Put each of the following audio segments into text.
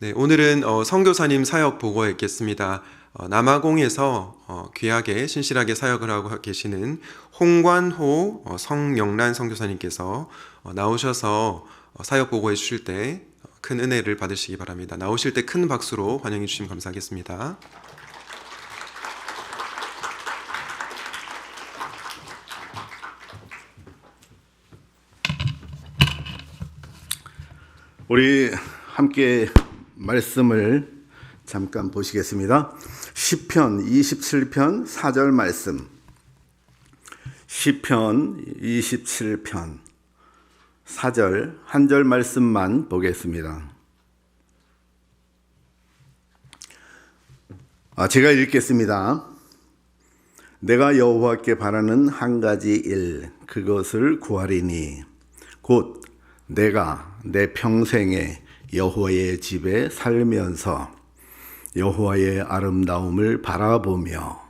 네, 오늘은 선교사님 사역 보고에 있겠습니다. 남아공에서 귀하게 신실하게 사역을 하고 계시는 홍관호 성영란 선교사님께서 나오셔서 사역 보고해 주실 때 큰 은혜를 받으시기 바랍니다. 나오실 때 큰 박수로 환영해 주시면 감사하겠습니다. 우리 함께 말씀을 잠깐 보시겠습니다. 시편 27편 4절 말씀. 시편 27편 4절 한 절 말씀만 보겠습니다. 제가 읽겠습니다. 내가 여호와께 바라는 한 가지 일, 그것을 구하리니 곧 내가 내 평생에 여호와의 집에 살면서 여호와의 아름다움을 바라보며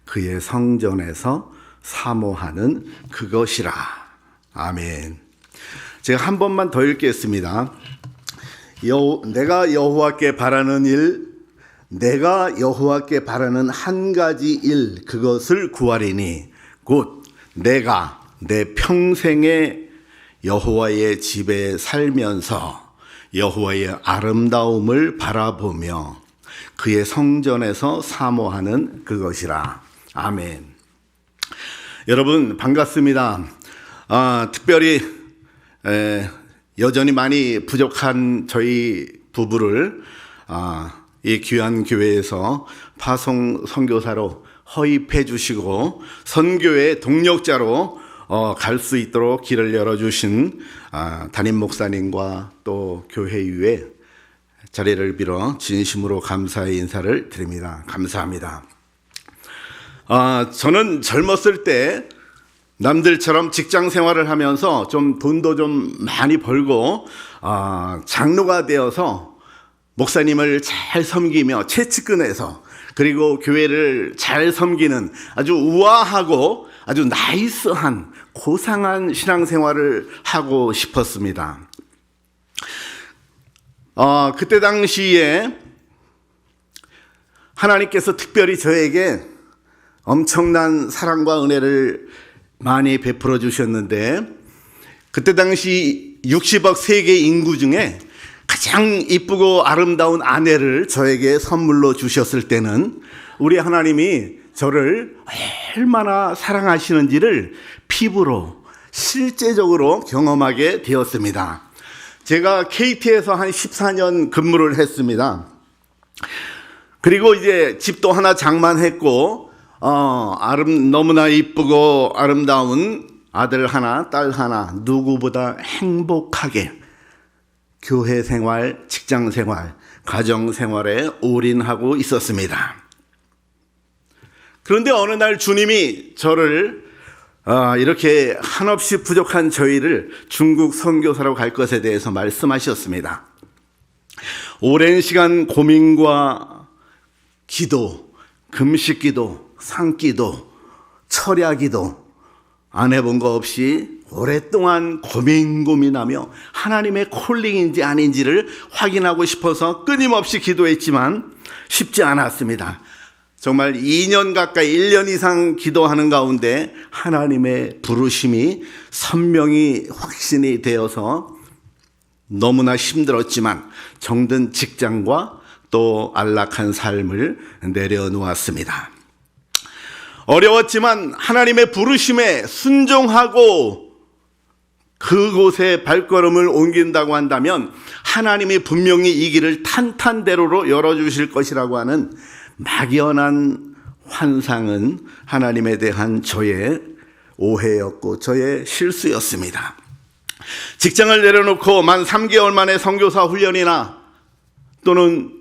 그의 성전에서 사모하는 그것이라. 아멘. 제가 한 번만 더 읽겠습니다. 내가 여호와께 바라는 일, 내가 여호와께 바라는 한 가지 일, 그것을 구하리니 곧 내가 내 평생에 여호와의 집에 살면서 여호와의 아름다움을 바라보며 그의 성전에서 사모하는 그것이라. 아멘. 여러분 반갑습니다. 특별히 여전히 많이 부족한 저희 부부를 이 귀한 교회에서 파송 선교사로 허입해 주시고 선교의 동력자로 갈 수 있도록 길을 열어주신 담임 목사님과 또 교회 위에 자리를 빌어 진심으로 감사의 인사를 드립니다. 감사합니다. 저는 젊었을 때 남들처럼 직장 생활을 하면서 좀 돈도 좀 많이 벌고 장로가 되어서 목사님을 잘 섬기며 채찍근에서 그리고 교회를 잘 섬기는 아주 우아하고 아주 나이스한 고상한 신앙생활을 하고 싶었습니다. 그때 당시에 하나님께서 특별히 저에게 엄청난 사랑과 은혜를 많이 베풀어 주셨는데 그때 당시 60억 세계 인구 중에 가장 이쁘고 아름다운 아내를 저에게 선물로 주셨을 때는 우리 하나님이 저를 얼마나 사랑하시는지를 피부로 실제적으로 경험하게 되었습니다. 제가 KT에서 한 14년 근무를 했습니다. 그리고 이제 집도 하나 장만했고 너무나 이쁘고 아름다운 아들 하나, 딸 하나, 누구보다 행복하게 교회 생활, 직장 생활, 가정 생활에 올인하고 있었습니다. 그런데 어느 날 주님이 저를 이렇게 한없이 부족한 저희를 중국 선교사로 갈 것에 대해서 말씀하셨습니다. 오랜 시간 고민과 기도, 금식 기도, 산기도, 철야기도 안 해본 거 없이 오랫동안 고민하며 하나님의 콜링인지 아닌지를 확인하고 싶어서 끊임없이 기도했지만 쉽지 않았습니다. 정말 2년 가까이 1년 이상 기도하는 가운데 하나님의 부르심이 선명히 확신이 되어서 너무나 힘들었지만 정든 직장과 또 안락한 삶을 내려놓았습니다. 어려웠지만 하나님의 부르심에 순종하고 그곳에 발걸음을 옮긴다고 한다면 하나님이 분명히 이 길을 탄탄대로로 열어주실 것이라고 하는 막연한 환상은 하나님에 대한 저의 오해였고 저의 실수였습니다. 직장을 내려놓고 만 3개월 만에 선교사 훈련이나 또는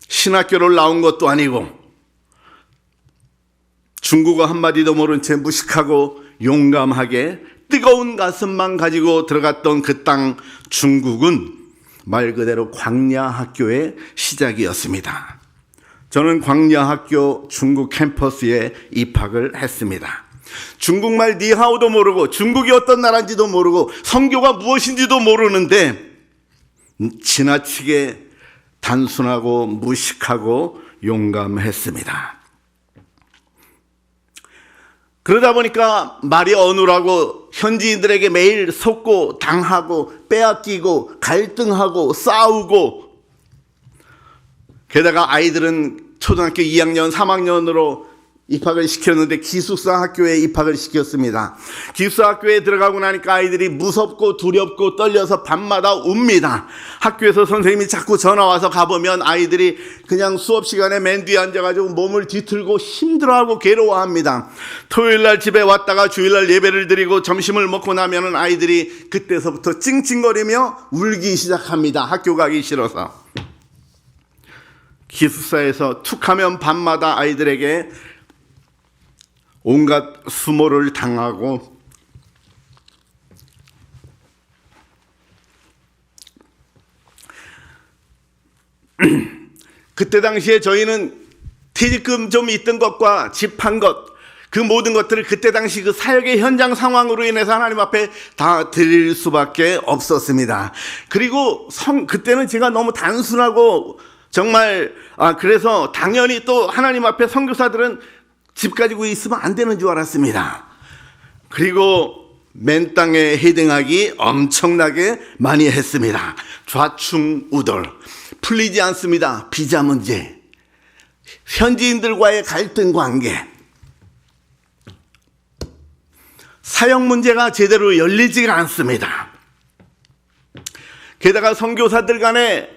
신학교를 나온 것도 아니고 중국어 한마디도 모른 채 무식하고 용감하게 뜨거운 가슴만 가지고 들어갔던 그 땅 중국은 말 그대로 광야학교의 시작이었습니다. 저는 광야학교 중국 캠퍼스에 입학을 했습니다. 중국말 니하오도 모르고 중국이 어떤 나라인지도 모르고 선교가 무엇인지도 모르는데 지나치게 단순하고 무식하고 용감했습니다. 그러다 보니까 말이 어눌하고 현지인들에게 매일 속고 당하고 빼앗기고 갈등하고 싸우고, 게다가 아이들은 초등학교 2학년, 3학년으로 입학을 시켰는데 기숙사 학교에 입학을 시켰습니다. 기숙사 학교에 들어가고 나니까 아이들이 무섭고 두렵고 떨려서 밤마다 웁니다. 학교에서 선생님이 자꾸 전화 와서 가보면 아이들이 그냥 수업 시간에 맨 뒤에 앉아가지고 몸을 뒤틀고 힘들어하고 괴로워합니다. 토요일날 집에 왔다가 주일날 예배를 드리고 점심을 먹고 나면은 아이들이 그때서부터 찡찡거리며 울기 시작합니다. 학교 가기 싫어서. 기숙사에서 툭하면 밤마다 아이들에게 온갖 수모를 당하고 그때 당시에 저희는 퇴직금 좀 있던 것과 집 한 것, 그 모든 것들을 그때 당시 그 사역의 현장 상황으로 인해서 하나님 앞에 다 드릴 수밖에 없었습니다. 그리고 그때는 제가 너무 단순하고 정말 그래서 당연히 또 하나님 앞에 선교사들은 집 가지고 있으면 안 되는 줄 알았습니다. 그리고 맨 땅에 헤딩하기 엄청나게 많이 했습니다. 좌충우돌. 풀리지 않습니다. 비자 문제, 현지인들과의 갈등 관계, 사역 문제가 제대로 열리지가 않습니다. 게다가 선교사들 간에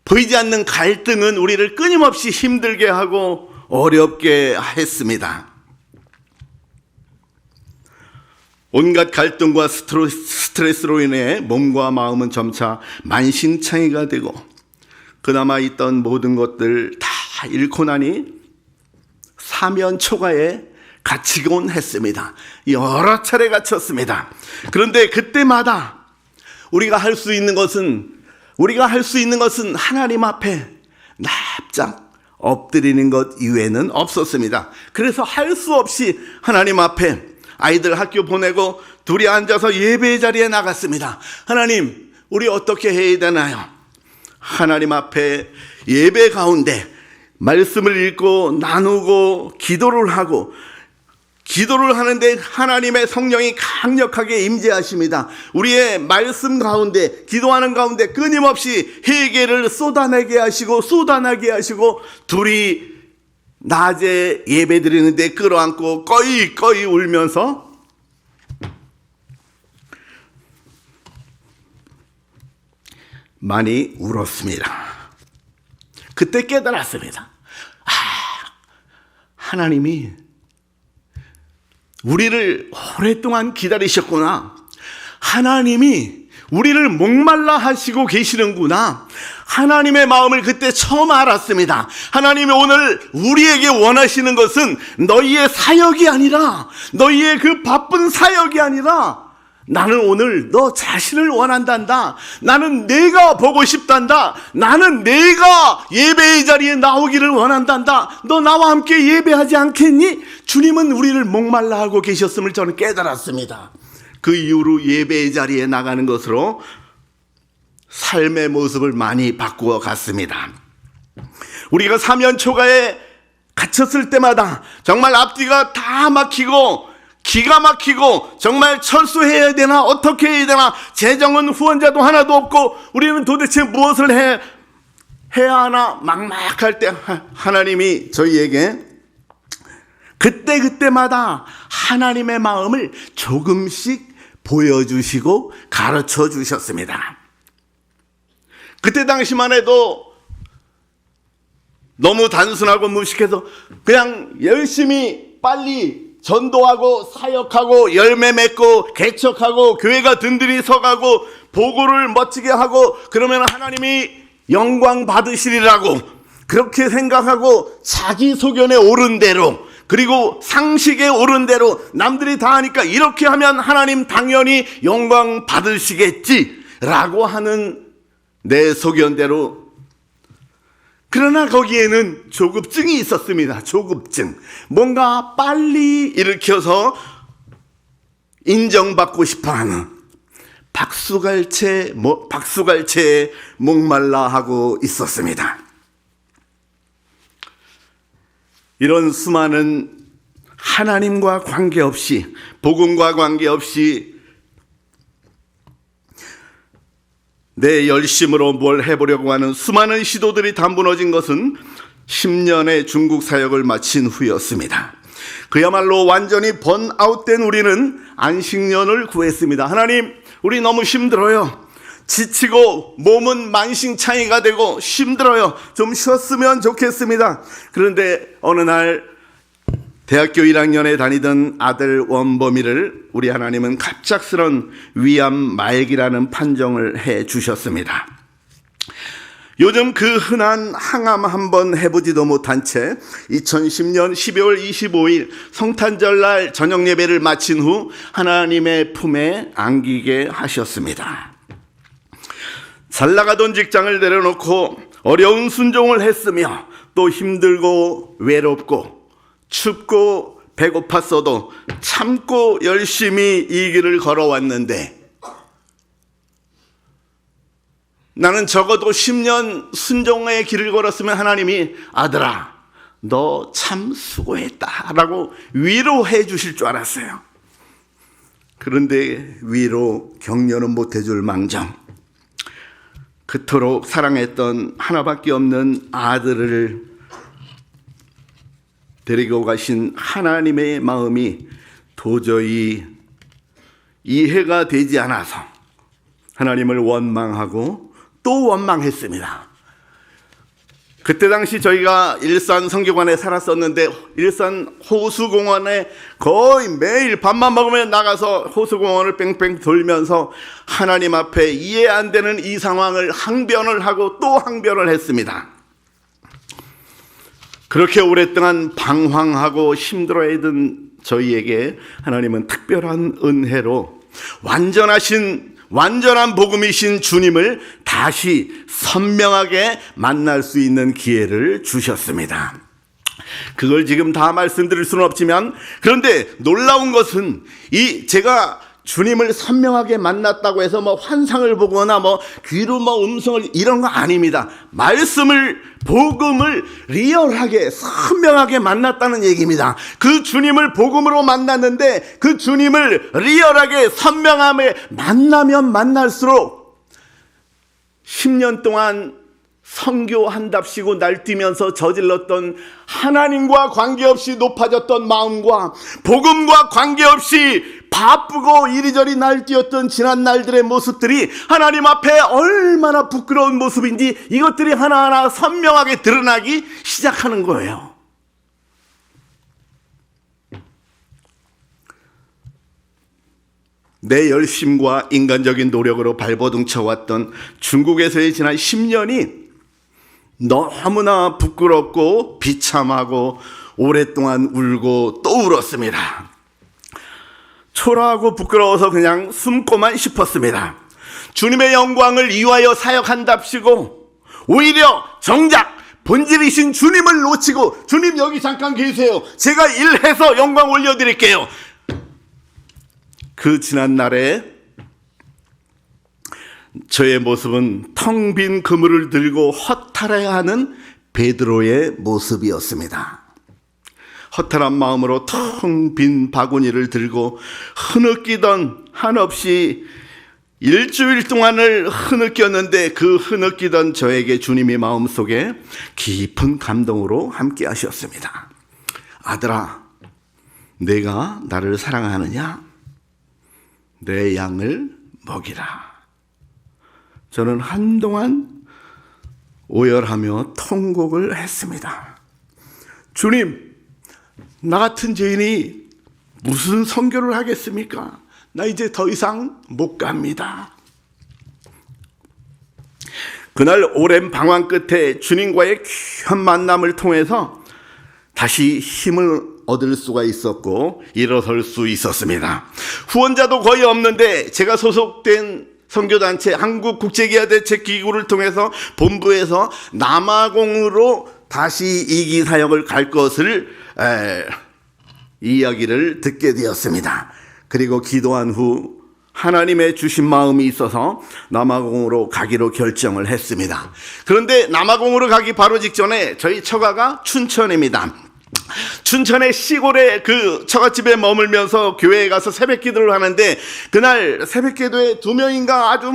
보이지 않는 갈등은 우리를 끊임없이 힘들게 하고 어렵게 했습니다. 온갖 갈등과 스트레스로 인해 몸과 마음은 점차 만신창이가 되고 그나마 있던 모든 것들 다 잃고 나니 사면초가에 갇히곤 했습니다. 여러 차례 갇혔습니다. 그런데 그때마다 우리가 할 수 있는 것은 하나님 앞에 납작 엎드리는 것 이외에는 없었습니다. 그래서 할 수 없이 하나님 앞에 아이들 학교 보내고 둘이 앉아서 예배의 자리에 나갔습니다. 하나님, 우리 어떻게 해야 되나요? 하나님 앞에 예배 가운데 말씀을 읽고 나누고 기도를 하는데 하나님의 성령이 강력하게 임재하십니다. 우리의 말씀 가운데, 기도하는 가운데 끊임없이 회개를 쏟아나게 하시고 둘이 낮에 예배 드리는데 끌어안고 꺼이 울면서 많이 울었습니다. 그때 깨달았습니다. 하나님이 우리를 오랫동안 기다리셨구나. 하나님이 우리를 목말라 하시고 계시는구나. 하나님의 마음을 그때 처음 알았습니다. 하나님이 오늘 우리에게 원하시는 것은 너희의 사역이 아니라, 너희의 그 바쁜 사역이 아니라, 나는 오늘 너 자신을 원한단다. 나는 내가 보고 싶단다. 나는 내가 예배의 자리에 나오기를 원한단다. 너 나와 함께 예배하지 않겠니? 주님은 우리를 목말라 하고 계셨음을 저는 깨달았습니다. 그 이후로 예배의 자리에 나가는 것으로 삶의 모습을 많이 바꾸어 갔습니다. 우리가 사면초가에 갇혔을 때마다 정말 앞뒤가 다 막히고 기가 막히고 정말 철수해야 되나 어떻게 해야 되나, 재정은 후원자도 하나도 없고 우리는 도대체 무엇을 해야 하나 막막할 때 하나님이 저희에게 그때마다 하나님의 마음을 조금씩 보여주시고 가르쳐 주셨습니다. 그때 당시만 해도 너무 단순하고 무식해서 그냥 열심히 빨리 전도하고 사역하고 열매 맺고 개척하고 교회가 든든히 서가고 보고를 멋지게 하고 그러면 하나님이 영광 받으시리라고 그렇게 생각하고 자기 소견에 오른 대로, 그리고 상식에 오른 대로 남들이 다 하니까 이렇게 하면 하나님 당연히 영광 받으시겠지라고 하는 내 소견대로. 그러나 거기에는 조급증이 있었습니다. 조급증. 뭔가 빨리 일으켜서 인정받고 싶어하는, 박수갈채에 목말라 하고 있었습니다. 이런 수많은 하나님과 관계없이, 복음과 관계없이 내 열심으로 뭘 해보려고 하는 수많은 시도들이 다 무너진 것은 10년의 중국 사역을 마친 후였습니다. 그야말로 완전히 번아웃된 우리는 안식년을 구했습니다. 하나님, 우리 너무 힘들어요. 지치고 몸은 만신창이가 되고 힘들어요. 좀 쉬었으면 좋겠습니다. 그런데 어느 날 대학교 1학년에 다니던 아들 원범이를 우리 하나님은 갑작스런 위암 말기라는 판정을 해 주셨습니다. 요즘 그 흔한 항암 한번 해보지도 못한 채 2010년 12월 25일 성탄절날 저녁 예배를 마친 후 하나님의 품에 안기게 하셨습니다. 잘 나가던 직장을 내려놓고 어려운 순종을 했으며 또 힘들고 외롭고 춥고 배고팠어도 참고 열심히 이 길을 걸어왔는데 나는 적어도 10년 순종의 길을 걸었으면 하나님이 아들아 너 참 수고했다 라고 위로해 주실 줄 알았어요. 그런데 위로 격려는 못 해줄 망정 그토록 사랑했던 하나밖에 없는 아들을 데리고 가신 하나님의 마음이 도저히 이해가 되지 않아서 하나님을 원망하고 또 원망했습니다. 그때 당시 저희가 일산 선교관에 살았었는데 일산 호수공원에 거의 매일 밥만 먹으면 나가서 호수공원을 뺑뺑 돌면서 하나님 앞에 이해 안 되는 이 상황을 항변을 하고 또 항변을 했습니다. 그렇게 오랫동안 방황하고 힘들어했던 저희에게 하나님은 특별한 은혜로 완전한 복음이신 주님을 다시 선명하게 만날 수 있는 기회를 주셨습니다. 그걸 지금 다 말씀드릴 수는 없지만 그런데 놀라운 것은 제가 주님을 선명하게 만났다고 해서 환상을 보거나 귀로 음성을 이런 거 아닙니다. 복음을 리얼하게 선명하게 만났다는 얘기입니다. 그 주님을 복음으로 만났는데 그 주님을 리얼하게 선명함에 만나면 만날수록 10년 동안 선교한답시고 날뛰면서 저질렀던 하나님과 관계없이 높아졌던 마음과 복음과 관계없이 바쁘고 이리저리 날뛰었던 지난 날들의 모습들이 하나님 앞에 얼마나 부끄러운 모습인지 이것들이 하나하나 선명하게 드러나기 시작하는 거예요. 내 열심과 인간적인 노력으로 발버둥 쳐왔던 중국에서의 지난 10년이 너무나 부끄럽고 비참하고 오랫동안 울고 또 울었습니다. 초라하고 부끄러워서 그냥 숨고만 싶었습니다. 주님의 영광을 위하여 사역한답시고 오히려 정작 본질이신 주님을 놓치고 주님 여기 잠깐 계세요. 제가 일해서 영광 올려드릴게요. 그 지난 날에 저의 모습은 텅 빈 그물을 들고 허탈해하는 베드로의 모습이었습니다. 허탈한 마음으로 텅 빈 바구니를 들고 흐느끼던 한없이 일주일 동안을 흐느꼈는데 그 흐느끼던 저에게 주님이 마음속에 깊은 감동으로 함께 하셨습니다. 아들아, 내가 나를 사랑하느냐? 내 양을 먹이라. 저는 한동안 오열하며 통곡을 했습니다. 주님, 나 같은 죄인이 무슨 선교를 하겠습니까? 나 이제 더 이상 못 갑니다. 그날 오랜 방황 끝에 주님과의 귀한 만남을 통해서 다시 힘을 얻을 수가 있었고 일어설 수 있었습니다. 후원자도 거의 없는데 제가 소속된 선교단체 한국국제기아대책기구를 통해서 본부에서 남아공으로 다시 이기 사역을 갈 것을 이야기를 듣게 되었습니다. 그리고 기도한 후 하나님의 주신 마음이 있어서 남아공으로 가기로 결정을 했습니다. 그런데 남아공으로 가기 바로 직전에 저희 처가가 춘천입니다. 춘천의 시골의 그 처갓집에 머물면서 교회에 가서 새벽 기도를 하는데, 그날 새벽 기도에 2명인가 아주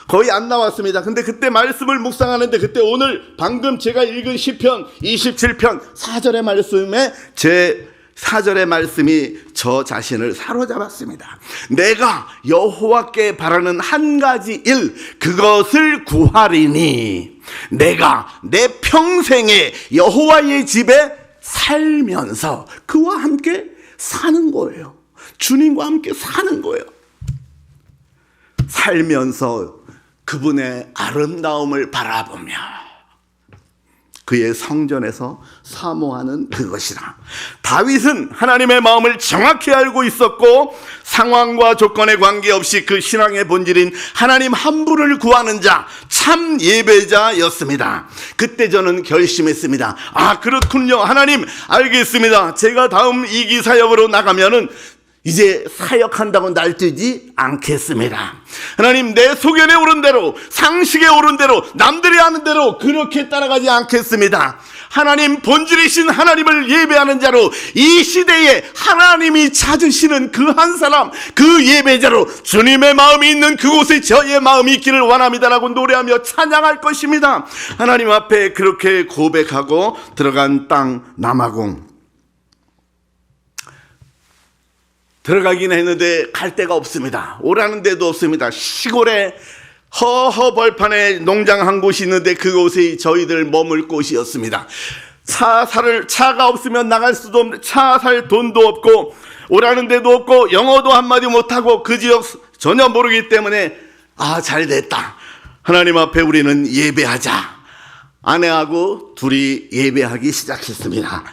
거의 안 나왔습니다. 근데 그때 말씀을 묵상하는데, 그때 오늘 방금 제가 읽은 시편 27편 4절의 말씀에 제 4절의 말씀이 저 자신을 사로잡았습니다. 내가 여호와께 바라는 한 가지 일, 그것을 구하리니 내가 내 평생에 여호와의 집에 살면서 그와 함께 사는 거예요. 주님과 함께 사는 거예요. 살면서 그분의 아름다움을 바라보며 그의 성전에서 사모하는 그것이라. 다윗은 하나님의 마음을 정확히 알고 있었고, 상황과 조건에 관계없이 그 신앙의 본질인 하나님 한 분을 구하는 자, 참 예배자였습니다. 그때 저는 결심했습니다. 아, 그렇군요. 하나님, 알겠습니다. 제가 다음 2기 사역으로 나가면은 이제 사역한다고 날뛰지 않겠습니다. 하나님, 내 소견에 오른 대로, 상식에 오른 대로, 남들이 하는 대로 그렇게 따라가지 않겠습니다. 하나님, 본질이신 하나님을 예배하는 자로, 이 시대에 하나님이 찾으시는 그 한 사람, 그 예배자로 주님의 마음이 있는 그곳에 저의 마음이 있기를 원합니다라고 노래하며 찬양할 것입니다. 하나님 앞에 그렇게 고백하고 들어간 땅 남아공. 들어가긴 했는데 갈 데가 없습니다. 오라는 데도 없습니다. 시골에 허허 벌판에 농장 한 곳이 있는데 그곳이 저희들 머물 곳이었습니다. 차가 없으면 나갈 수도 없는, 차 살 돈도 없고 오라는 데도 없고 영어도 한마디 못하고 그 지역 전혀 모르기 때문에 잘 됐다. 하나님 앞에 우리는 예배하자. 아내하고 둘이 예배하기 시작했습니다.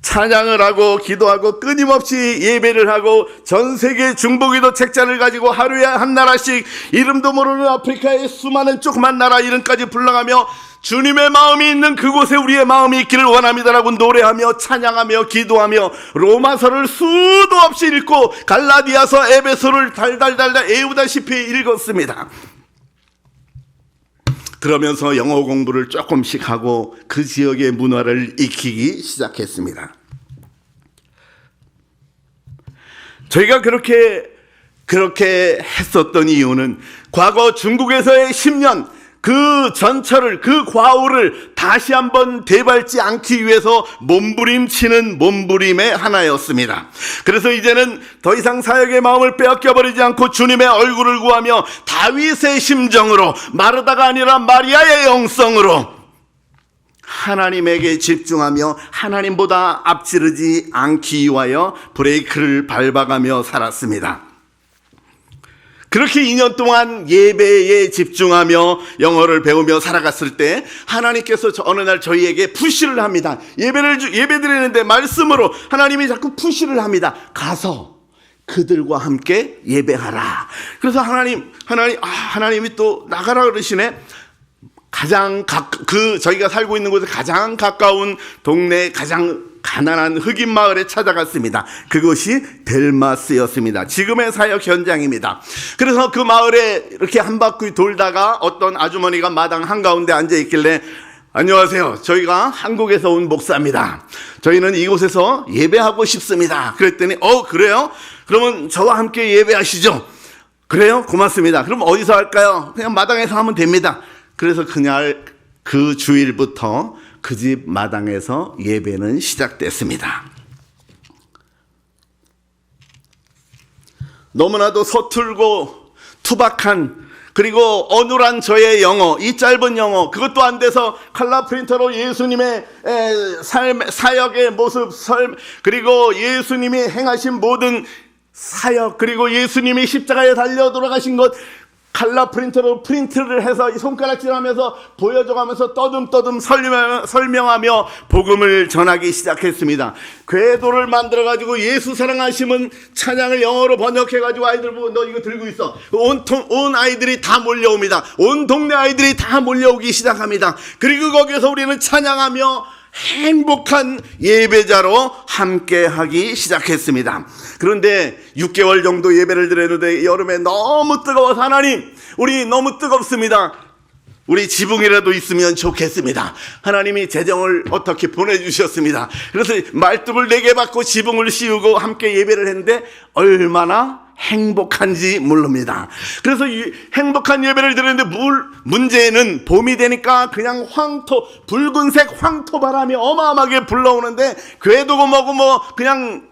찬양을 하고 기도하고 끊임없이 예배를 하고 전 세계 중보기도 책자를 가지고 하루에 한 나라씩 이름도 모르는 아프리카의 수많은 조그만 나라 이름까지 불러가며 주님의 마음이 있는 그곳에 우리의 마음이 있기를 원합니다라고 노래하며 찬양하며 기도하며 로마서를 수도 없이 읽고 갈라디아서 에베소를 달달달달 애우다시피 읽었습니다. 그러면서 영어 공부를 조금씩 하고 그 지역의 문화를 익히기 시작했습니다. 저희가 그렇게 했었던 이유는 과거 중국에서의 10년 그 전철을, 그 과오를 다시 한번 되밟지 않기 위해서 몸부림치는 몸부림의 하나였습니다. 그래서 이제는 더 이상 사역의 마음을 빼앗겨버리지 않고 주님의 얼굴을 구하며 다윗의 심정으로, 마르다가 아니라 마리아의 영성으로 하나님에게 집중하며 하나님보다 앞지르지 않기 위하여 브레이크를 밟아가며 살았습니다. 그렇게 2년 동안 예배에 집중하며 영어를 배우며 살아갔을 때 하나님께서 어느 날 저희에게 푸시를 합니다. 예배 드리는데 말씀으로 하나님이 자꾸 푸시를 합니다. 가서 그들과 함께 예배하라. 그래서 하나님이 또 나가라 그러시네. 저희가 살고 있는 곳에 가장 가까운 동네, 가장 가난한 흑인 마을에 찾아갔습니다. 그것이 델마스였습니다. 지금의 사역 현장입니다. 그래서 그 마을에 이렇게 한 바퀴 돌다가 어떤 아주머니가 마당 한가운데 앉아 있길래, 안녕하세요. 저희가 한국에서 온 목사입니다. 저희는 이곳에서 예배하고 싶습니다. 그랬더니 그래요? 그러면 저와 함께 예배하시죠. 그래요? 고맙습니다. 그럼 어디서 할까요? 그냥 마당에서 하면 됩니다. 그래서 그날 그 주일부터 그 집 마당에서 예배는 시작됐습니다. 너무나도 서툴고 투박한, 그리고 어눌한 저의 영어, 이 짧은 영어, 그것도 안 돼서 칼라 프린터로 예수님의 사역의 모습, 그리고 예수님이 행하신 모든 사역, 그리고 예수님이 십자가에 달려 돌아가신 것, 칼라 프린터로 프린트를 해서 손가락질하면서 보여줘가면서 떠듬떠듬 설명하며 복음을 전하기 시작했습니다. 궤도를 만들어가지고 예수 사랑하심은 찬양을 영어로 번역해가지고 아이들 보고 너 이거 들고 있어. 온 아이들이 다 몰려옵니다. 온 동네 아이들이 다 몰려오기 시작합니다. 그리고 거기에서 우리는 찬양하며 행복한 예배자로 함께하기 시작했습니다. 그런데 6개월 정도 예배를 드렸는데 여름에 너무 뜨거워서 하나님, 우리 너무 뜨겁습니다. 우리 지붕이라도 있으면 좋겠습니다. 하나님이 재정을 어떻게 보내주셨습니다. 그래서 말뚝을 4개 받고 지붕을 씌우고 함께 예배를 했는데 얼마나 행복한지 모릅니다. 그래서 이 행복한 예배를 드렸는데 문제는 봄이 되니까 그냥 붉은색 황토 바람이 어마어마하게 불러오는데 궤도고 뭐고 그냥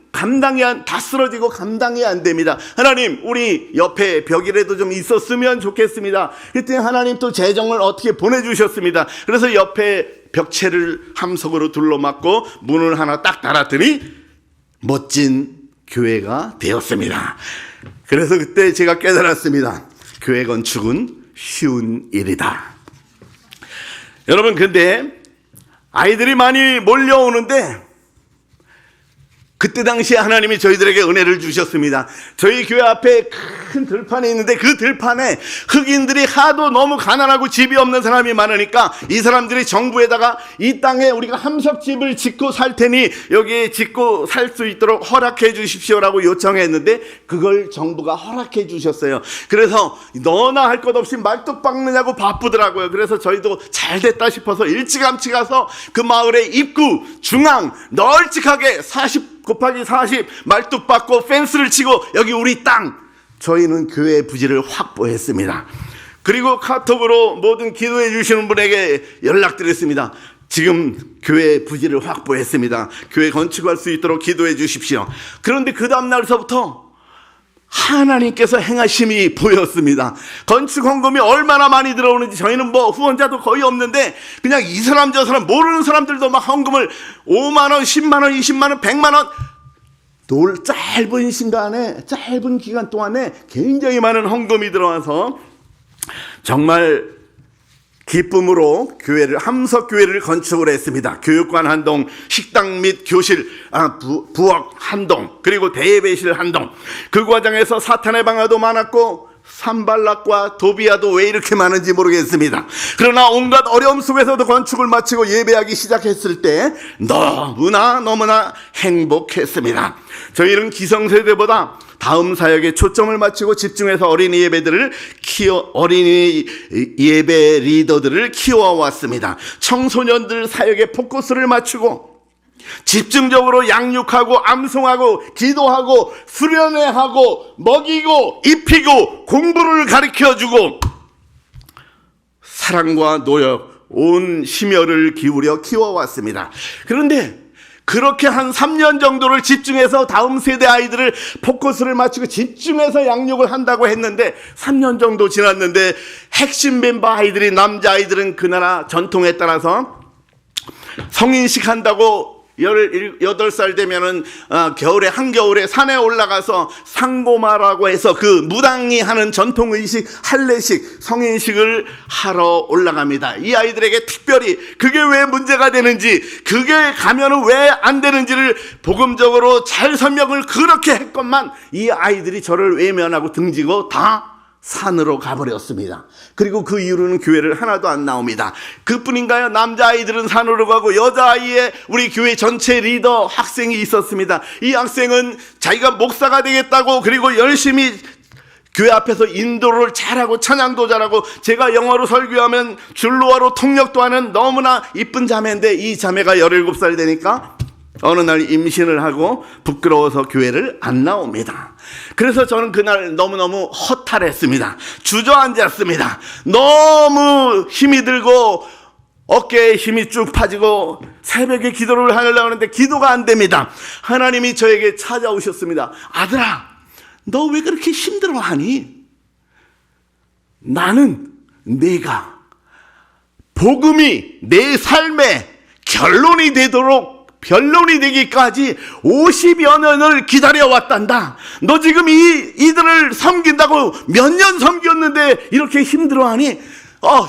다 쓰러지고 감당이 안 됩니다. 하나님, 우리 옆에 벽이라도 좀 있었으면 좋겠습니다. 그때 하나님 또 재정을 어떻게 보내주셨습니다. 그래서 옆에 벽체를 함석으로 둘러막고 문을 하나 딱 달았더니 멋진 교회가 되었습니다. 그래서 그때 제가 깨달았습니다. 교회 건축은 쉬운 일이다. 여러분, 근데 아이들이 많이 몰려오는데 그때 당시에 하나님이 저희들에게 은혜를 주셨습니다. 저희 교회 앞에 큰 들판이 있는데 그 들판에 흑인들이 하도 너무 가난하고 집이 없는 사람이 많으니까 이 사람들이 정부에다가 이 땅에 우리가 함석집을 짓고 살 테니 여기에 짓고 살 수 있도록 허락해 주십시오라고 요청했는데 그걸 정부가 허락해 주셨어요. 그래서 너나 할 것 없이 말뚝 박느냐고 바쁘더라고요. 그래서 저희도 잘 됐다 싶어서 일찌감치 가서 그 마을의 입구 중앙 널찍하게 40x40 말뚝 박고 펜스를 치고 여기 우리 땅, 저희는 교회 부지를 확보했습니다. 그리고 카톡으로 모든 기도해 주시는 분에게 연락드렸습니다. 지금 교회 부지를 확보했습니다. 교회 건축할 수 있도록 기도해 주십시오. 그런데 그 다음날서부터 하나님께서 행하심이 보였습니다. 건축 헌금이 얼마나 많이 들어오는지 저희는 후원자도 거의 없는데 그냥 이 사람 저 사람 모르는 사람들도 막 헌금을 5만원, 10만원, 20만원, 100만원 짧은 기간 동안에 굉장히 많은 헌금이 들어와서 정말 기쁨으로 함석교회를 건축을 했습니다. 교육관 한 동, 식당 및 교실, 부엌 한 동, 그리고 대예배실 한 동. 그 과정에서 사탄의 방해도 많았고 산발락과 도비아도 왜 이렇게 많은지 모르겠습니다. 그러나 온갖 어려움 속에서도 건축을 마치고 예배하기 시작했을 때 너무나 행복했습니다. 저희는 기성세대보다 다음 사역에 초점을 맞추고 집중해서 어린이 예배 리더들을 키워왔습니다. 청소년들 사역에 포커스를 맞추고 집중적으로 양육하고 암송하고 기도하고 수련회하고 먹이고 입히고 공부를 가르쳐주고 사랑과 노력, 온 심혈을 기울여 키워왔습니다. 그런데 그렇게 한 3년 정도를 집중해서 다음 세대 아이들을 포커스를 맞추고 집중해서 양육을 한다고 했는데 3년 정도 지났는데 핵심 멤버 아이들이 남자아이들은 그 나라 전통에 따라서 성인식 한다고 18살 되면은 한겨울에 산에 올라가서 상고마라고 해서 그 무당이 하는 전통의식, 할례식, 성인식을 하러 올라갑니다. 이 아이들에게 특별히 그게 왜 문제가 되는지, 그게 가면은 왜 안 되는지를 복음적으로 잘 설명을 그렇게 했건만 이 아이들이 저를 외면하고 등지고 다 산으로 가버렸습니다. 그리고 그 이후로는 교회를 하나도 안 나옵니다. 그뿐인가요? 남자아이들은 산으로 가고 여자아이의 우리 교회 전체 리더 학생이 있었습니다. 이 학생은 자기가 목사가 되겠다고 그리고 열심히 교회 앞에서 인도를 잘하고 찬양도 잘하고 제가 영어로 설교하면 줄로아로 통역도 하는 너무나 이쁜 자매인데 이 자매가 17살 되니까 어느 날 임신을 하고 부끄러워서 교회를 안 나옵니다. 그래서 저는 그날 너무너무 허탈했습니다. 주저앉았습니다. 너무 힘이 들고 어깨에 힘이 쭉 빠지고 새벽에 기도를 하려고 하는데 기도가 안 됩니다. 하나님이 저에게 찾아오셨습니다. 아들아, 너 왜 그렇게 힘들어하니? 나는 내가 복음이 내 삶의 변론이 되기까지 50여 년을 기다려왔단다. 너 지금 이들을 섬긴다고 몇 년 섬겼는데 이렇게 힘들어하니?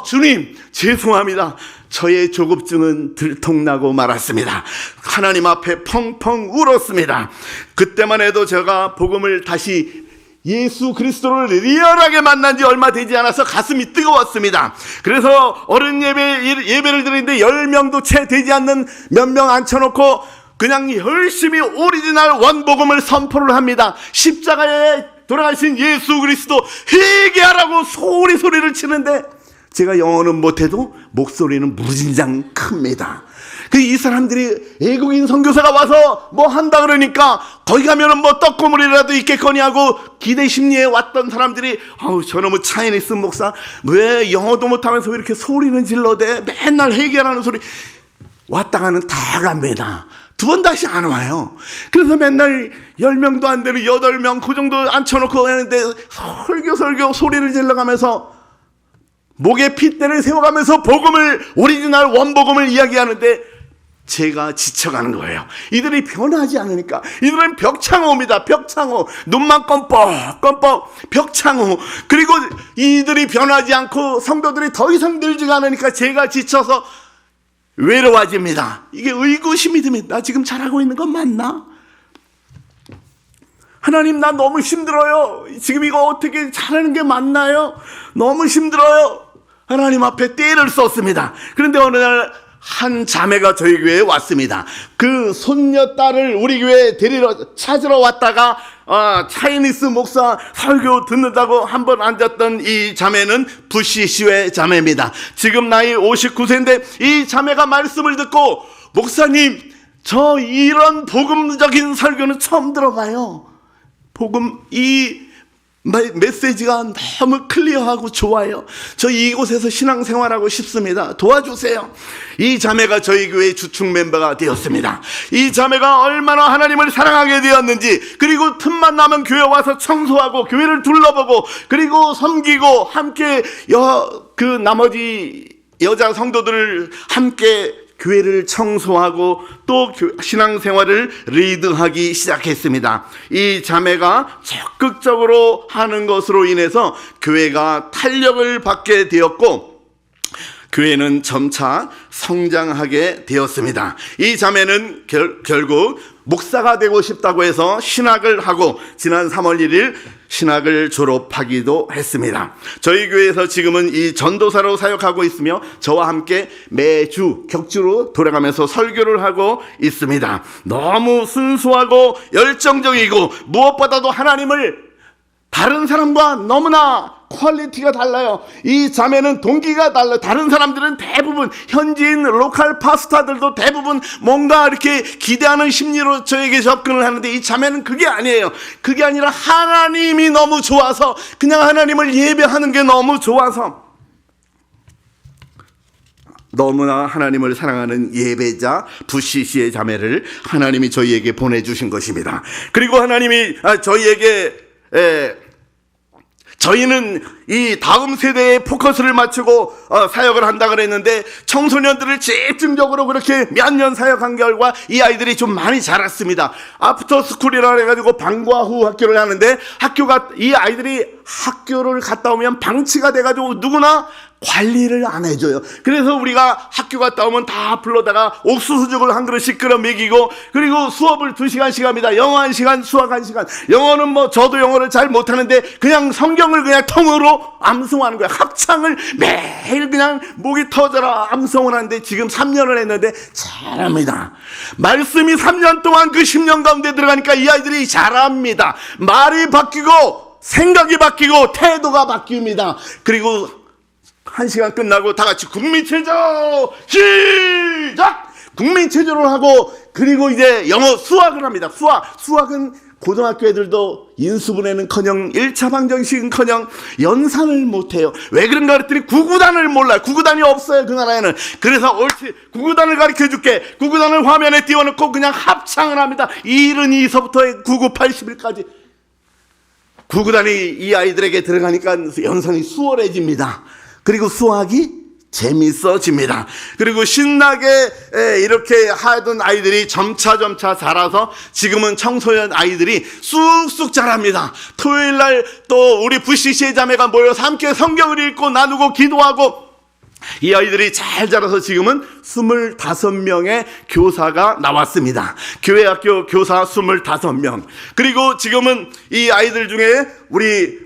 주님, 죄송합니다. 저의 조급증은 들통나고 말았습니다. 하나님 앞에 펑펑 울었습니다. 그때만 해도 제가 복음을 다시 예수 그리스도를 리얼하게 만난 지 얼마 되지 않아서 가슴이 뜨거웠습니다. 그래서 어른 예배를 드리는데 10명도 채 되지 않는 몇 명 앉혀놓고 그냥 열심히 오리지널 원복음을 선포를 합니다. 십자가에 돌아가신 예수 그리스도 회개하라고 소리를 치는데 제가 영어는 못해도 목소리는 무진장 큽니다. 이 사람들이 외국인 선교사가 와서 뭐 한다 그러니까 거기 가면은 뭐 떡고물이라도 있겠거니 하고 기대 심리에 왔던 사람들이 저놈의 차이니스 목사 왜 영어도 못하면서 왜 이렇게 소리는 질러대 맨날 회개하라는 소리 왔다가는 다 갑니다. 두 번 다시 안 와요. 그래서 맨날 10명도 안 되는 8명 그 정도 앉혀놓고 하는데 설교 소리를 질러가면서 목에 핏대를 세워가면서 오리지널 원복음을 이야기하는데 제가 지쳐가는 거예요. 이들이 변하지 않으니까. 이들은 벽창호입니다. 벽창호. 눈만 껌뻑 벽창호. 그리고 이들이 변하지 않고 성도들이 더 이상 늘지가 않으니까 제가 지쳐서 외로워집니다. 이게 의구심이 듭니다. 나 지금 잘하고 있는 건 맞나? 하나님, 나 너무 힘들어요. 지금 이거 어떻게 잘하는 게 맞나요? 너무 힘들어요. 하나님 앞에 떼를 썼습니다. 그런데 어느 날 한 자매가 저희 교회에 왔습니다. 그 손녀딸을 우리 교회에 찾으러 왔다가 차이니스 목사 설교 듣는다고 한번 앉았던 이 자매는 부시시회 자매입니다. 지금 나이 59세인데 이 자매가 말씀을 듣고 목사님, 저 이런 복음적인 설교는 처음 들어봐요. 이 메시지가 너무 클리어하고 좋아요. 저 이곳에서 신앙생활하고 싶습니다. 도와주세요. 이 자매가 저희 교회 주축 멤버가 되었습니다. 이 자매가 얼마나 하나님을 사랑하게 되었는지, 그리고 틈만 나면 교회 와서 청소하고 교회를 둘러보고 그리고 섬기고 함께 나머지 여자 성도들을 함께 교회를 청소하고 또 신앙생활을 리드하기 시작했습니다. 이 자매가 적극적으로 하는 것으로 인해서 교회가 탄력을 받게 되었고 교회는 점차 성장하게 되었습니다. 이 자매는 결국 목사가 되고 싶다고 해서 신학을 하고 지난 3월 1일 신학을 졸업하기도 했습니다. 저희 교회에서 지금은 이 전도사로 사역하고 있으며 저와 함께 매주 격주로 돌아가면서 설교를 하고 있습니다. 너무 순수하고 열정적이고 무엇보다도 하나님을 다른 사람과 너무나 퀄리티가 달라요. 이 자매는 동기가 달라요. 다른 사람들은 대부분 현지인 로컬 파스타들도 대부분 뭔가 이렇게 기대하는 심리로 저에게 접근을 하는데 이 자매는 그게 아니에요. 그게 아니라 하나님이 너무 좋아서 그냥 하나님을 예배하는 게 너무 좋아서 너무나 하나님을 사랑하는 예배자 부시시의 자매를 하나님이 저희에게 보내주신 것입니다. 그리고 하나님이 저희는 이 다음 세대에 포커스를 맞추고 사역을 한다 그랬는데 청소년들을 집중적으로 그렇게 몇 년 사역한 결과 이 아이들이 좀 많이 자랐습니다. 아프터 스쿨이라 해가지고 방과 후 학교를 하는데 이 아이들이 학교를 갔다 오면 방치가 돼가지고 누구나 관리를 안 해줘요. 그래서 우리가 학교 갔다 오면 다 불러다가 옥수수죽을 한 그릇씩 끓여 먹이고 그리고 수업을 2시간씩 합니다. 영어 1시간, 수학 1시간. 영어는 저도 영어를 잘 못하는데 그냥 성경을 그냥 통으로 암송하는 거예요. 합창을 매일 그냥 목이 터져라 암송을 하는데 지금 3년을 했는데 잘합니다. 말씀이 3년 동안 그 10년 가운데 들어가니까 이 아이들이 잘합니다. 말이 바뀌고 생각이 바뀌고 태도가 바뀝니다. 그리고 1시간 끝나고 다 같이 국민체조 시작! 국민체조를 하고 그리고 이제 영어 수학을 합니다. 수학은 고등학교 애들도 인수분해는커녕 1차 방정식은커녕 연산을 못해요. 왜 그런가 그랬더니 구구단을 몰라요. 구구단이 없어요 그 나라에는. 그래서 옳지 구구단을 가르쳐줄게. 구구단을 화면에 띄워놓고 그냥 합창을 합니다. 1은 2서부터 9, 80일까지 구구단이 이 아이들에게 들어가니까 연산이 수월해집니다. 그리고 수학이 재밌어집니다. 그리고 신나게 이렇게 하던 아이들이 점차 자라서 지금은 청소년 아이들이 쑥쑥 자랍니다. 토요일날 또 우리 부시시의 자매가 모여서 함께 성경을 읽고 나누고 기도하고 이 아이들이 잘 자라서 지금은 25명의 교사가 나왔습니다. 교회학교 교사 25명. 그리고 지금은 이 아이들 중에 우리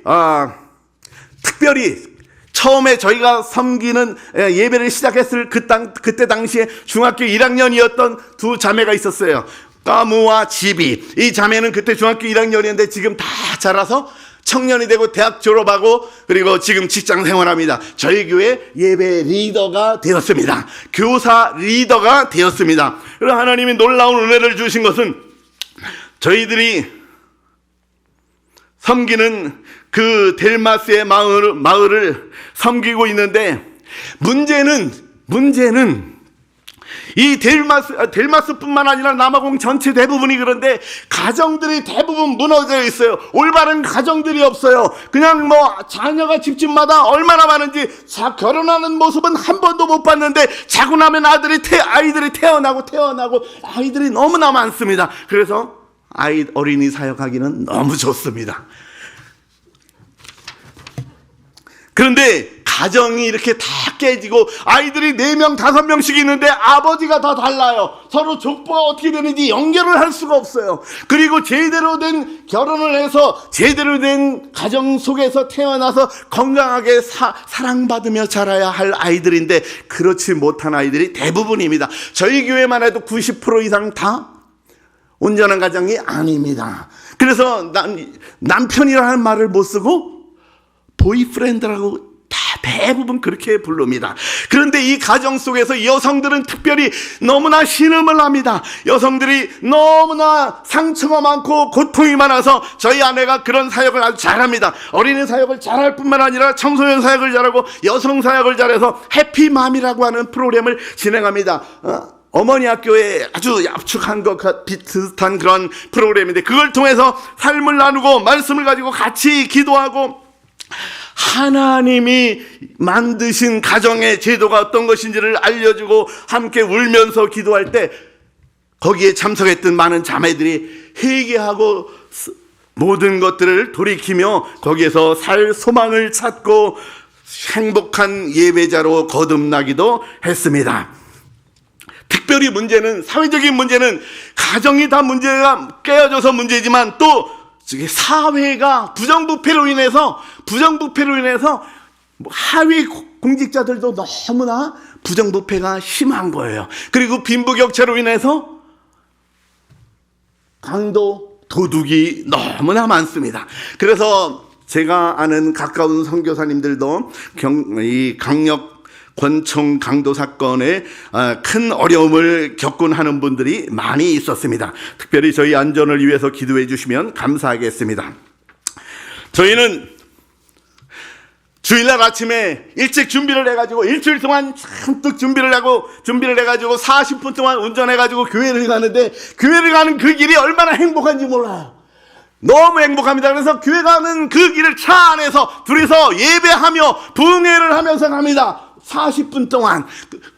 특별히 처음에 저희가 섬기는 예배를 시작했을 그때 당시에 중학교 1학년이었던 두 자매가 있었어요. 까무와 지비. 이 자매는 그때 중학교 1학년이었는데 지금 다 자라서 청년이 되고 대학 졸업하고 그리고 지금 직장 생활합니다. 저희 교회 예배 리더가 되었습니다. 교사 리더가 되었습니다. 그리고 하나님이 놀라운 은혜를 주신 것은 저희들이 섬기는 그 델마스의 마을을 섬기고 있는데 문제는 이 델마스뿐만 아니라 남아공 전체 대부분이 그런데 가정들이 대부분 무너져 있어요. 올바른 가정들이 없어요. 그냥 자녀가 집집마다 얼마나 많은지 결혼하는 모습은 한 번도 못 봤는데 자고 나면 아이들이 태어나고 아이들이 너무나 많습니다. 그래서 어린이 사역하기는 너무 좋습니다. 그런데 가정이 이렇게 다 깨지고 아이들이 4명, 5명씩 있는데 아버지가 다 달라요. 서로 족보가 어떻게 되는지 연결을 할 수가 없어요. 그리고 제대로 된 결혼을 해서 제대로 된 가정 속에서 태어나서 건강하게 사랑받으며 자라야 할 아이들인데 그렇지 못한 아이들이 대부분입니다. 저희 교회만 해도 90% 이상 다 온전한 가정이 아닙니다. 그래서 남편이라는 말을 못 쓰고 보이프렌드라고 대부분 그렇게 부릅니다. 그런데 이 가정 속에서 여성들은 특별히 너무나 신음을 합니다. 여성들이 너무나 상처가 많고 고통이 많아서 저희 아내가 그런 사역을 아주 잘합니다. 어린이 사역을 잘할 뿐만 아니라 청소년 사역을 잘하고 여성 사역을 잘해서 해피맘이라고 하는 프로그램을 진행합니다. 어머니 학교에 아주 압축한 것 비슷한 그런 프로그램인데 그걸 통해서 삶을 나누고 말씀을 가지고 같이 기도하고 하나님이 만드신 가정의 제도가 어떤 것인지를 알려주고 함께 울면서 기도할 때 거기에 참석했던 많은 자매들이 회개하고 모든 것들을 돌이키며 거기에서 살 소망을 찾고 행복한 예배자로 거듭나기도 했습니다. 특별히 사회적인 문제는 가정이 다 문제가 깨어져서 문제지만 또 사회가 부정부패로 인해서 하위 공직자들도 너무나 부정부패가 심한 거예요. 그리고 빈부격차로 인해서 강도 도둑이 너무나 많습니다. 그래서 제가 아는 가까운 선교사님들도 이 강력 권총 강도 사건에 큰 어려움을 겪곤 하는 분들이 많이 있었습니다. 특별히 저희 안전을 위해서 기도해 주시면 감사하겠습니다. 저희는 주일날 아침에 일찍 준비를 해가지고 일주일 동안 잔뜩 준비를 해가지고 40분 동안 운전해가지고 교회를 가는데 교회를 가는 그 길이 얼마나 행복한지 몰라요. 너무 행복합니다. 그래서 교회 가는 그 길을 차 안에서 둘이서 예배하며 부흥회를 하면서 갑니다. 40분 동안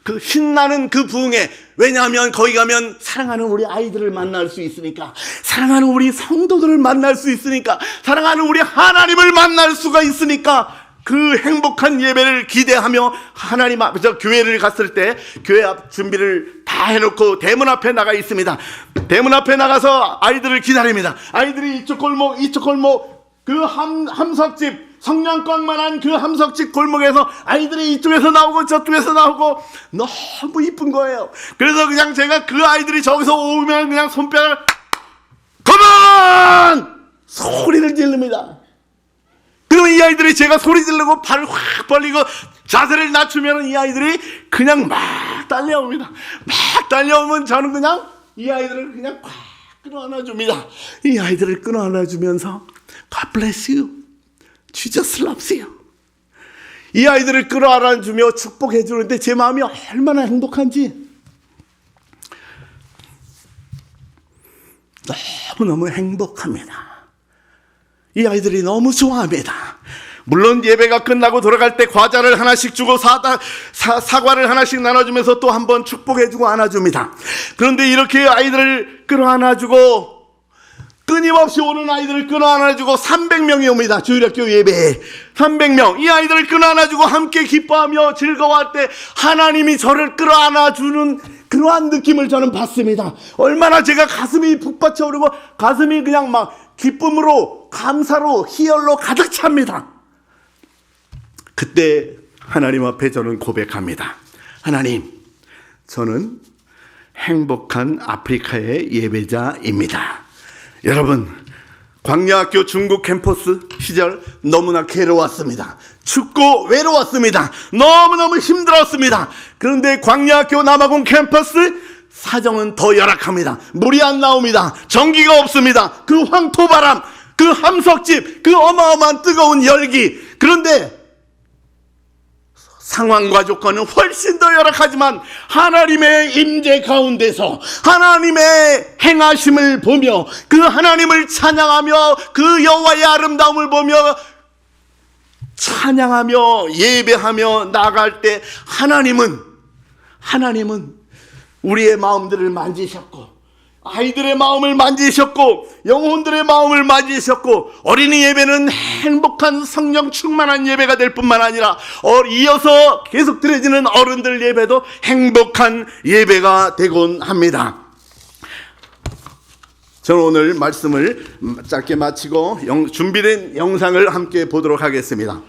그 신나는 그 부흥회. 왜냐하면 거기 가면 사랑하는 우리 아이들을 만날 수 있으니까, 사랑하는 우리 성도들을 만날 수 있으니까, 사랑하는 우리 하나님을 만날 수가 있으니까 그 행복한 예배를 기대하며 하나님 앞에서 교회를 갔을 때 교회 앞 준비를 다 해놓고 대문 앞에 나가 있습니다. 대문 앞에 나가서 아이들을 기다립니다. 아이들이 이쪽 골목 그 함석집 성냥광만한 그 함석집 골목에서 아이들이 이쪽에서 나오고 저쪽에서 나오고 너무 이쁜 거예요. 그래서 그냥 제가 그 아이들이 저기서 오면 그냥 손뼉을 그만! 소리를 지릅니다. 그러면 이 아이들이 제가 소리 지르고 발을 확 벌리고 자세를 낮추면 이 아이들이 그냥 막 달려옵니다. 막 달려오면 저는 그냥 이 아이들을 그냥 꽉 끌어안아줍니다. 이 아이들을 끌어안아주면서 God bless you. Jesus loves you. 이 아이들을 끌어안아주며 축복해 주는데 제 마음이 얼마나 행복한지 너무너무 행복합니다. 이 아이들이 너무 좋아합니다. 물론 예배가 끝나고 돌아갈 때 과자를 하나씩 주고 사과를 하나씩 나눠주면서 또 한 번 축복해주고 안아줍니다. 그런데 이렇게 아이들을 끌어안아주고 끊임없이 오는 아이들을 끌어안아주고 300명이 옵니다. 주일학교 예배에 300명. 이 아이들을 끌어안아주고 함께 기뻐하며 즐거워할 때 하나님이 저를 끌어안아주는 그러한 느낌을 저는 받습니다. 얼마나 제가 가슴이 북받쳐 오르고 가슴이 그냥 막 기쁨으로 감사로 희열로 가득 찹니다. 그때 하나님 앞에 저는 고백합니다. 하나님, 저는 행복한 아프리카의 예배자입니다. 여러분, 광야학교 중국 캠퍼스 시절 너무나 괴로웠습니다. 춥고 외로웠습니다. 너무너무 힘들었습니다. 그런데 광야학교 남아공 캠퍼스 사정은 더 열악합니다. 물이 안 나옵니다. 전기가 없습니다. 그 황토바람, 그 함석집, 그 어마어마한 뜨거운 열기. 그런데 상황과 조건은 훨씬 더 열악하지만 하나님의 임재 가운데서 하나님의 행하심을 보며 그 하나님을 찬양하며 그 여호와의 아름다움을 보며 찬양하며 예배하며 나아갈 때 하나님은 우리의 마음들을 만지셨고 아이들의 마음을 만지셨고 영혼들의 마음을 만지셨고 어린이 예배는 행복한 성령 충만한 예배가 될 뿐만 아니라 이어서 계속 드려지는 어른들 예배도 행복한 예배가 되곤 합니다. 저는 오늘 말씀을 짧게 마치고 준비된 영상을 함께 보도록 하겠습니다.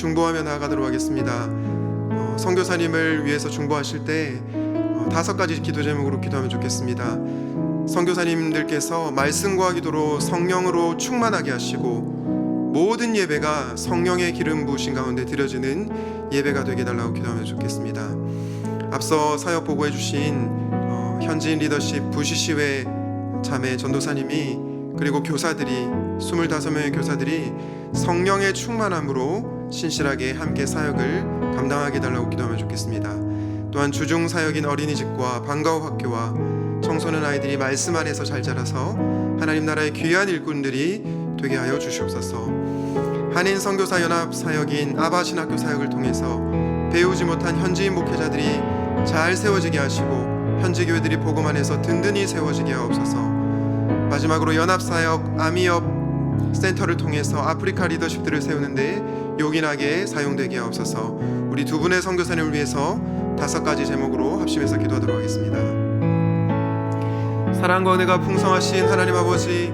중보하며 나아가도록 하겠습니다. 선교사님을 위해서 중보하실 때 5가지 기도 제목으로 기도하면 좋겠습니다. 선교사님들께서 말씀과 기도로 성령으로 충만하게 하시고 모든 예배가 성령의 기름 부으신 가운데 드려지는 예배가 되게 달라고 기도하면 좋겠습니다. 앞서 사역 보고해 주신 현지인 리더십 부시시회 자매 전도사님이 그리고 교사들이 25명의 교사들이 성령의 충만함으로 신실하게 함께 사역을 감당하게 달라고 기도하면 좋겠습니다. 또한 주중 사역인 어린이집과 방과후 학교와 청소년 아이들이 말씀 안에서 잘 자라서 하나님 나라의 귀한 일꾼들이 되게 하여 주시옵소서. 한인 선교사 연합 사역인 아바 신학교 사역을 통해서 배우지 못한 현지인 목회자들이 잘 세워지게 하시고 현지 교회들이 복음 안에서 든든히 세워지게 하옵소서. 마지막으로 연합 사역 아미업 센터를 통해서 아프리카 리더십들을 세우는데 요긴하게 사용되게 하옵소서. 우리 두 분의 선교사님을 위해서 5가지 제목으로 합심해서 기도하도록 하겠습니다. 사랑과 은혜가 풍성하신 하나님 아버지,